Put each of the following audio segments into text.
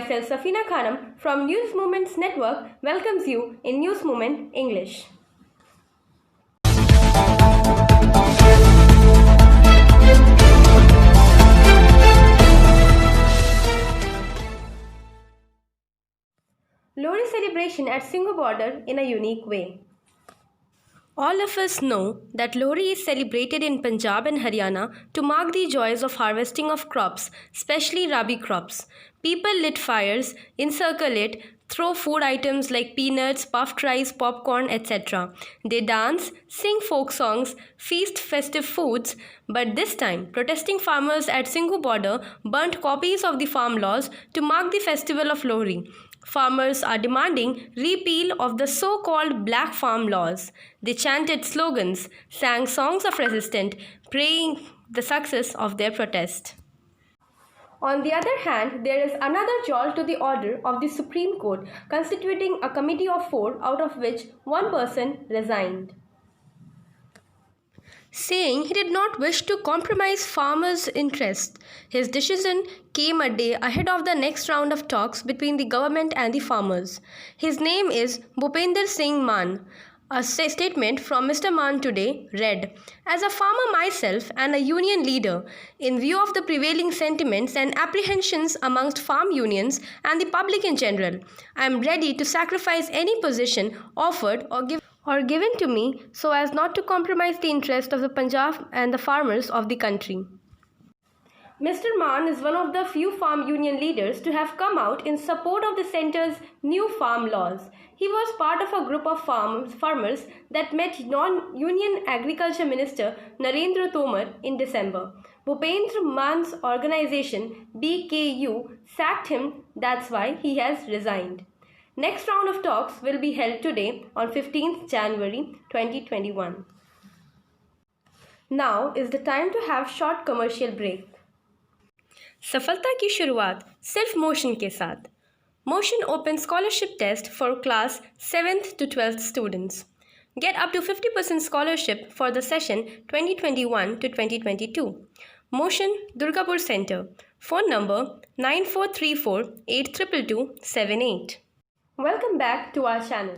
myself Safina Khanam from News Movements Network welcomes you in News Movement English. Lohri celebration at Singhu border in a unique way. All of us know that Lohri is celebrated in Punjab and Haryana to mark the joys of harvesting of crops, especially Rabi crops. People lit fires, encircle it, throw food items like peanuts, puffed rice, popcorn, etc. They dance, sing folk songs, feast festive foods, but this time, protesting farmers at Singhu border burnt copies of the farm laws to mark the festival of Lohri. Farmers are demanding repeal of the so-called black farm laws. They chanted slogans, sang songs of resistance, praying the success of their protest. On the other hand, there is another jolt to the order of the Supreme Court, constituting a committee of 4, out of which one person resigned, saying he did not wish to compromise farmers' interests. His decision came a day ahead of the next round of talks between the government and the farmers. His name is Bhupender Singh Mann. A statement from Mr. Mann today read, "As a farmer myself and a union leader, in view of the prevailing sentiments and apprehensions amongst farm unions and the public in general, I am ready to sacrifice any position offered or given to me so as not to compromise the interest of the Punjab and the farmers of the country." Mr. Mann is one of the few farm union leaders to have come out in support of the centre's new farm laws. He was part of a group of farmers that met non-union Agriculture Minister Narendra Tomar in December. Bhupendra Mann's organization, BKU, sacked him, that's why he has resigned. Next round of talks will be held today on 15th January 2021. Now is the time to have short commercial break. सफलता की शुरुआत सिर्फ motion के साथ. Motion open scholarship test for class 7th to 12th students. Get up to 50% scholarship for the session 2021 to 2022. Motion Durgapur Center. Phone number 9434 822278. Welcome back to our channel.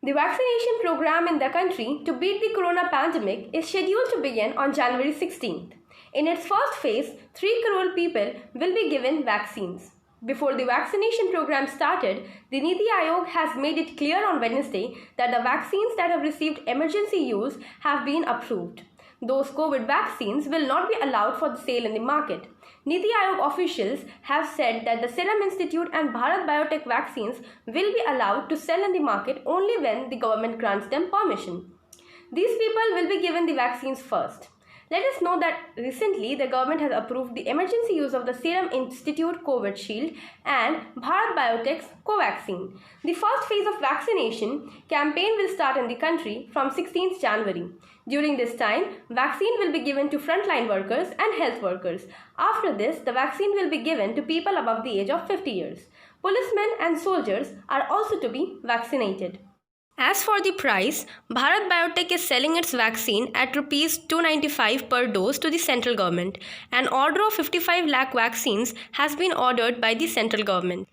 The vaccination program in the country to beat the corona pandemic is scheduled to begin on January 16th. In its first phase, 3 crore people will be given vaccines. Before the vaccination program started, the Niti Aayog has made it clear on Wednesday that the vaccines that have received emergency use have been approved. Those COVID vaccines will not be allowed for the sale in the market. Niti Aayog officials have said that the Serum Institute and Bharat Biotech vaccines will be allowed to sell in the market only when the government grants them permission. These people will be given the vaccines first. Let us know that recently the government has approved the emergency use of the Serum Institute Covishield and Bharat Biotech's Covaxin. The first phase of vaccination campaign will start in the country from 16th January. During this time, vaccine will be given to frontline workers and health workers. After this, the vaccine will be given to people above the age of 50 years. Policemen and soldiers are also to be vaccinated. As for the price, Bharat Biotech is selling its vaccine at Rs 295 per dose to the central government. An order of 55 lakh vaccines has been ordered by the central government.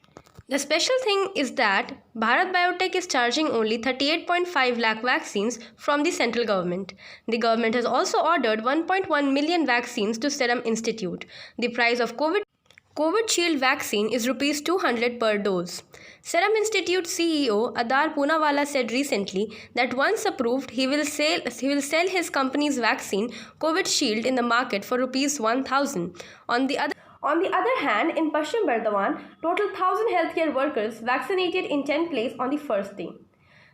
The special thing is that Bharat Biotech is charging only 38.5 lakh vaccines from the central government. The government has also ordered 1.1 million vaccines to Serum Institute. The price of Covishield vaccine is Rs 200 per dose. Serum Institute CEO Adar Poonawalla said recently that once approved, he will sell his company's vaccine Covishield in the market for Rs 1,000. On the other hand, in Paschim Bardhaman, total 1,000 healthcare workers vaccinated in 10 places on the first day.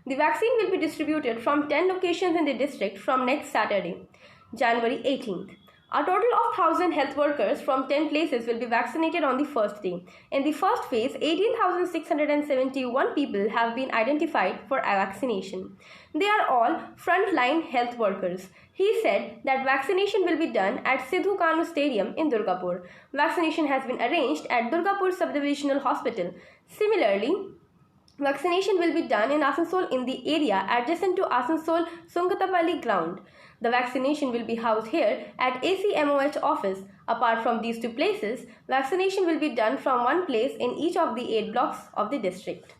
The vaccine will be distributed from 10 locations in the district from next Saturday, January 18th. A total of 1,000 health workers from 10 places will be vaccinated on the first day. In the first phase, 18,671 people have been identified for vaccination. They are all frontline health workers. He said that vaccination will be done at Sidhu Kanu Stadium in Durgapur. Vaccination has been arranged at Durgapur Subdivisional Hospital. Similarly, Vaccination will be done in Asansol in the area adjacent to Asansol Sungatapalli ground. The vaccination will be housed here at ACMOH office. Apart from these two places, vaccination will be done from one place in each of the 8 blocks of the district.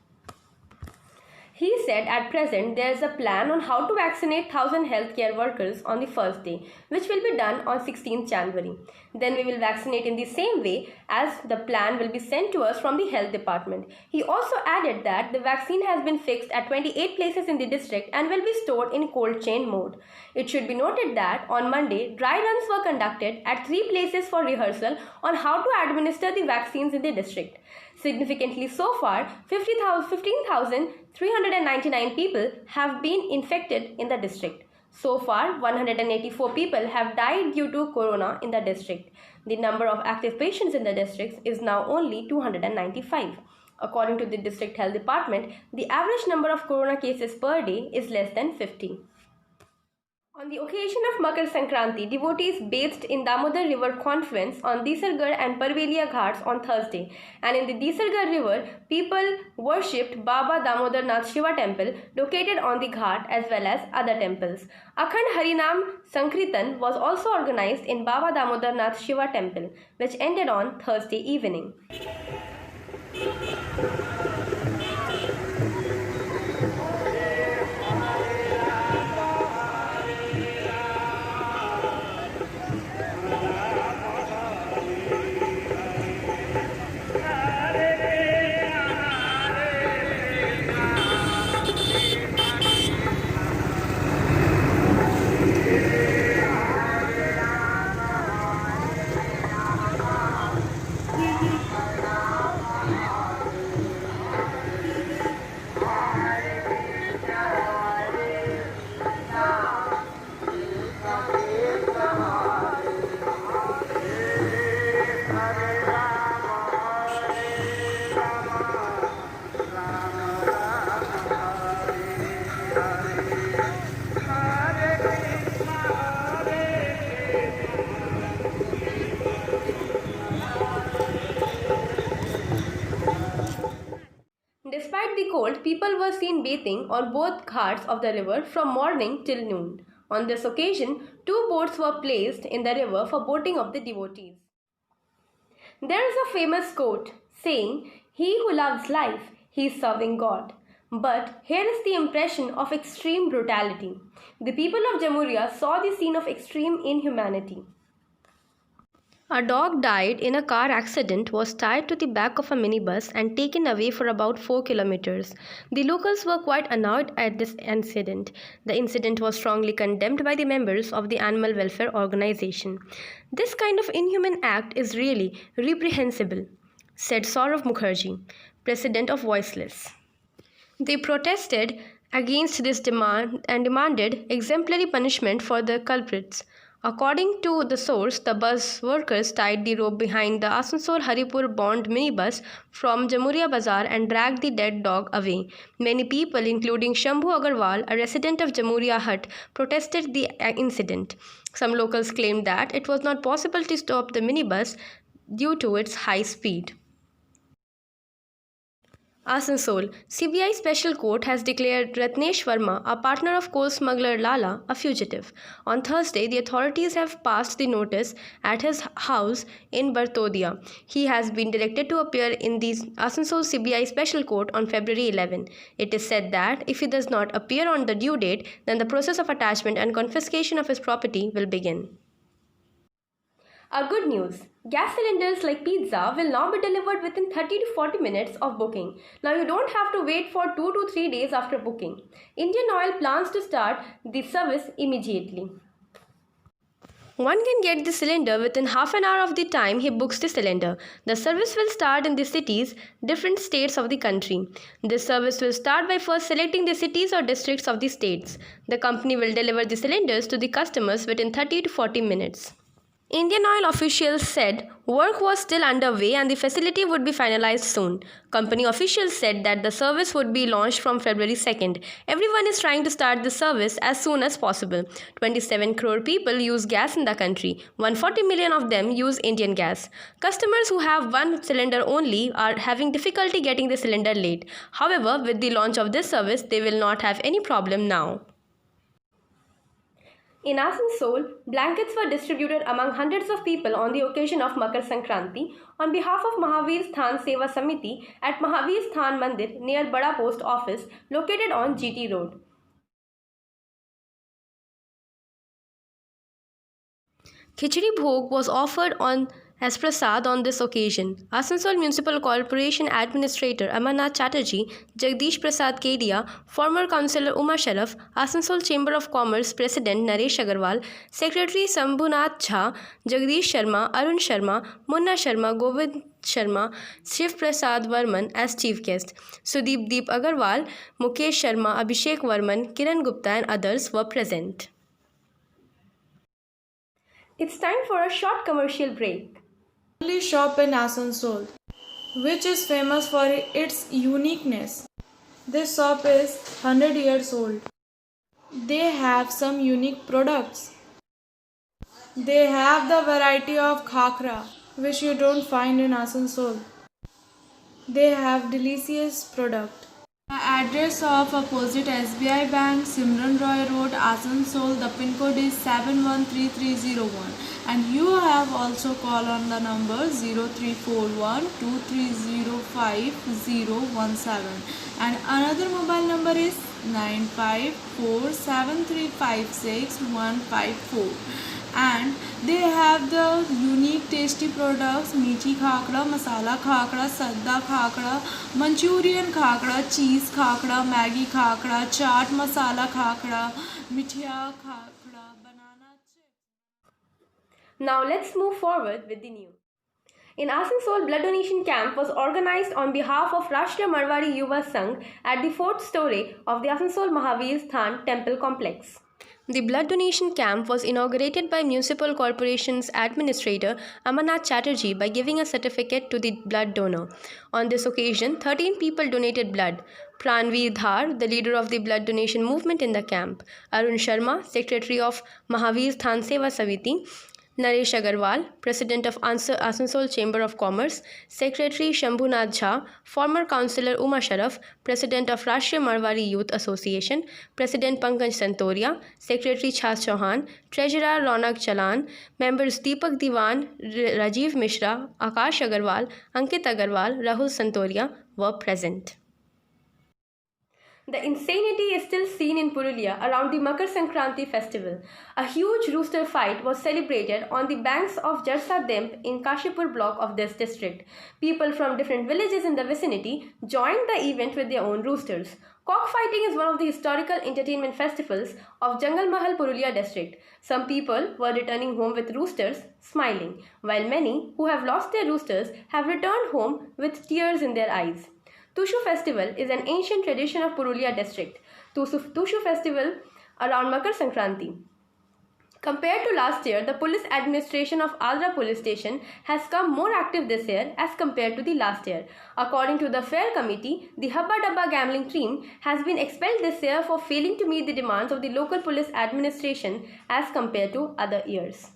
He said at present there is a plan on how to vaccinate 1,000 healthcare workers on the first day, which will be done on 16th January. Then we will vaccinate in the same way as the plan will be sent to us from the health department. He also added that the vaccine has been fixed at 28 places in the district and will be stored in cold chain mode. It should be noted that on Monday, dry runs were conducted at 3 places for rehearsal on how to administer the vaccines in the district. Significantly so far, 15,399 people have been infected in the district. So far, 184 people have died due to corona in the district. The number of active patients in the district is now only 295. According to the district health department, the average number of corona cases per day is less than 50. On the occasion of Makar Sankranti, devotees bathed in Damodar River confluence on Disargarh and Parvelia Ghats on Thursday, and in the Disargarh River, people worshipped Baba Damodar Nath Shiva temple located on the ghat as well as other temples. Akhand Harinam Sankirtan was also organized in Baba Damodar Nath Shiva temple, which ended on Thursday evening. Despite the cold, people were seen bathing on both ghats of the river from morning till noon. On this occasion, 2 boats were placed in the river for boating of the devotees. There is a famous quote saying, "He who loves life, he is serving God." But here is the impression of extreme brutality. The people of Jamuria saw the scene of extreme inhumanity. A dog died in a car accident, was tied to the back of a minibus and taken away for about 4 kilometers. The locals were quite annoyed at this incident. The incident was strongly condemned by the members of the animal welfare organization. "This kind of inhuman act is really reprehensible," said Saurav Mukherjee, president of Voiceless. They protested against this demand and demanded exemplary punishment for the culprits. According to the source, the bus workers tied the rope behind the Asansol Haripur Bond minibus from Jamuria Bazar and dragged the dead dog away. Many people, including Shambhu Agarwal, a resident of Jamuria Hut, protested the incident. Some locals claimed that it was not possible to stop the minibus due to its high speed. Asansol, CBI Special Court has declared Ratnesh Verma, a partner of coal smuggler Lala, a fugitive. On Thursday, the authorities have passed the notice at his house in Bartodia. He has been directed to appear in the Asansol CBI Special Court on February 11. It is said that if he does not appear on the due date, then the process of attachment and confiscation of his property will begin. A good news. Gas cylinders like pizza will now be delivered within 30 to 40 minutes of booking. Now you don't have to wait for 2 to 3 days after booking. Indian Oil plans to start the service immediately. One can get the cylinder within half an hour of the time he books the cylinder. The service will start in the cities, different states of the country. This service will start by first selecting the cities or districts of the states. The company will deliver the cylinders to the customers within 30 to 40 minutes. Indian Oil officials said work was still underway and the facility would be finalized soon. Company officials said that the service would be launched from February 2nd. Everyone is trying to start the service as soon as possible. 27 crore people use gas in the country. 140 million of them use Indian gas. Customers who have one cylinder only are having difficulty getting the cylinder late. However, with the launch of this service, they will not have any problem now. In Asansol, blankets were distributed among hundreds of people on the occasion of Makar Sankranti on behalf of Mahavir Sthan Seva Samiti at Mahavir Sthan Mandir near Bada Post Office located on GT Road. Khichdi Bhog was offered as prasad on this occasion. Asansol Municipal Corporation Administrator Amarnath Chatterjee, Jagdish Prasad Kedia, former Councillor Uma Sharaf, Asansol Chamber of Commerce President Naresh Agarwal, Secretary Sambhunath Jha, Jagdish Sharma, Arun Sharma, Munna Sharma, Govind Sharma, Shiv Prasad Varman as chief guest. Sudeep Deep Agarwal, Mukesh Sharma, Abhishek Varman, Kiran Gupta and others were present. It's time for a short commercial break. Only shop in Asansol, which is famous for its uniqueness. This shop is 100 years old. They have some unique products. They have the variety of khakra, which you don't find in Asansol. They have delicious product. The address of opposite SBI Bank, Simran Roy Road, Asansol. The pin code is 713301. And you have also call on the number 0341 2305017. And another mobile number is 9547356154. And they have the unique tasty products: meethi khakra, masala khakra, sadda khakra, Manchurian khakra, cheese khakra, Maggi khakra, chaat masala khakra, mithia khakra, banana chips. Now let's move forward with the news. In Asansol, blood donation camp was organized on behalf of Rashtriya Marwari Yuva Sangh at the 4th story of the Asansol Mahavir Sthan Temple Complex. The blood donation camp was inaugurated by Municipal Corporation's Administrator Amarnath Chatterjee by giving a certificate to the blood donor. On this occasion, 13 people donated blood. Pranveer Dhar, the leader of the blood donation movement in the camp; Arun Sharma, Secretary of Mahavir Sthan Seva Samiti; Naresh Agarwal, President of Asansol Chamber of Commerce; Secretary Sambhunath Jha, former Councillor Uma Sharaf, President of Rashtriya Marwari Youth Association; President Pankaj Santoria; Secretary Chhas Chauhan; Treasurer Ronak Chalan; members Deepak Diwan, Rajiv Mishra, Akash Agarwal, Ankit Agarwal, Rahul Santoria were present. The insanity is still seen in Purulia around the Makar Sankranti festival. A huge rooster fight was celebrated on the banks of Jarsa Demp in Kashipur block of this district. People from different villages in the vicinity joined the event with their own roosters. Cockfighting is one of the historical entertainment festivals of Jangal Mahal Purulia district. Some people were returning home with roosters smiling, while many who have lost their roosters have returned home with tears in their eyes. Tushu festival is an ancient tradition of Purulia district. Tushu festival around Makar Sankranti. Compared to last year, the police administration of Aldra police station has come more active this year as compared to the last year. According to the fair committee, the Habba Dabba gambling team has been expelled this year for failing to meet the demands of the local police administration as compared to other years.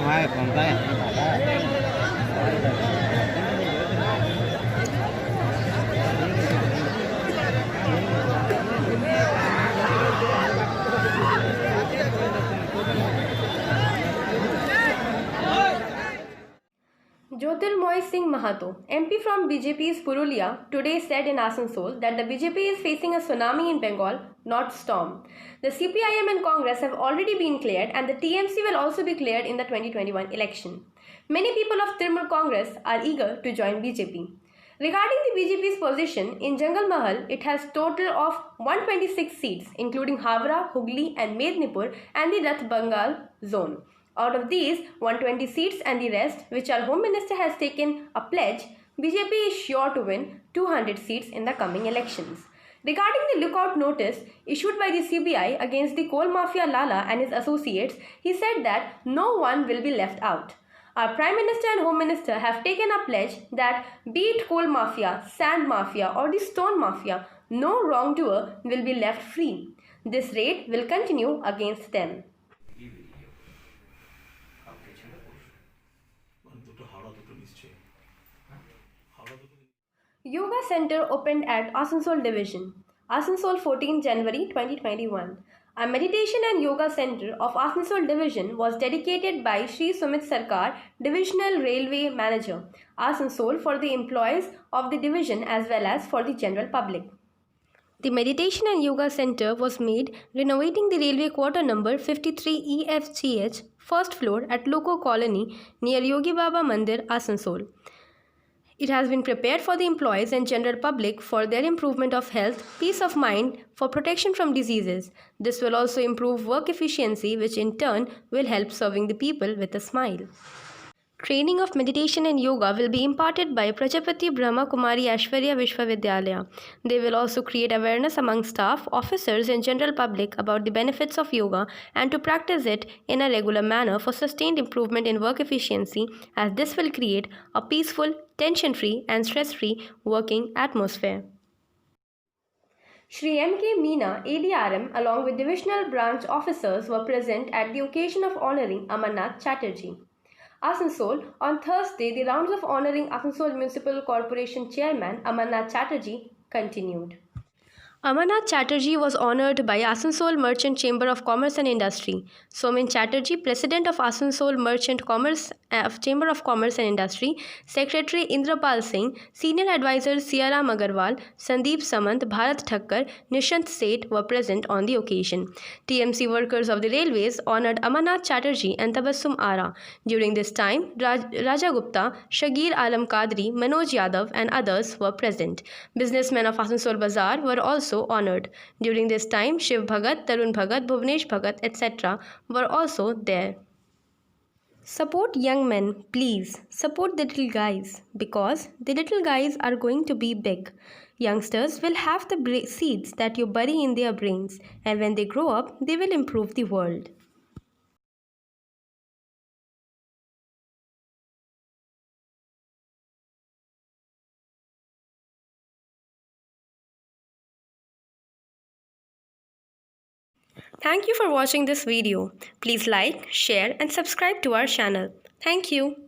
भाई कौन है Jyotirmoy Singh Mahato, MP from BJP's Purulia, today said in Asansol that the BJP is facing a tsunami in Bengal, not storm. The CPIM and Congress have already been cleared and the TMC will also be cleared in the 2021 election. Many people of Trinamool Congress are eager to join BJP. Regarding the BJP's position, in Jangal Mahal, it has total of 126 seats, including Havra, Hooghly and Mednipur and the Rath Bengal zone. Out of these 120 seats and the rest, which our Home Minister has taken a pledge, BJP is sure to win 200 seats in the coming elections. Regarding the lookout notice issued by the CBI against the coal mafia Lala and his associates, he said that no one will be left out. Our Prime Minister and Home Minister have taken a pledge that be it coal mafia, sand mafia or the stone mafia, no wrongdoer will be left free. This raid will continue against them. Yoga Center opened at Asansol Division. Asansol 14 January 2021. A meditation and yoga center of Asansol Division was dedicated by Sri Sumit Sarkar, Divisional Railway Manager, Asansol, for the employees of the division as well as for the general public. The Meditation and Yoga Center was made renovating the railway quarter number 53 EFGH, first floor at Loco Colony near Yogi Baba Mandir, Asansol. It has been prepared for the employees and general public for their improvement of health, peace of mind, for protection from diseases. This will also improve work efficiency, which in turn will help serving the people with a smile. Training of meditation and yoga will be imparted by Prajapati Brahma Kumari Aishwarya Vishwavidyalaya. They will also create awareness among staff, officers and general public about the benefits of yoga and to practice it in a regular manner for sustained improvement in work efficiency, as this will create a peaceful, tension-free and stress-free working atmosphere. Shri M.K. Meena, ADRM, along with divisional branch officers were present at the occasion of honouring Amarnath Chatterjee. Asansol, on Thursday, the rounds of honouring Asansol Municipal Corporation Chairman Amarnath Chatterjee continued. Amarnath Chatterjee was honoured by Asansol Merchant Chamber of Commerce and Industry. Somin Chatterjee, President of Asansol Merchant Chamber of Commerce and Industry, Secretary Indrapal Singh, Senior Advisor Siaram Agarwal, Sandeep Samant, Bharat Thakkar, Nishant Seth were present on the occasion. TMC workers of the railways honoured Amarnath Chatterjee and Tabassum Ara. During this time, Raja Gupta, Shagir Alam Kadri, Manoj Yadav and others were present. Businessmen of Asansol Bazaar were also honoured. During this time, Shiv Bhagat, Tarun Bhagat, Bhuvnesh Bhagat, etc. were also there. Support young men, please. Support the little guys, because the little guys are going to be big. Youngsters will have the seeds that you bury in their brains, and when they grow up, they will improve the world. Thank you for watching this video. Please like, share and subscribe to our channel. Thank you.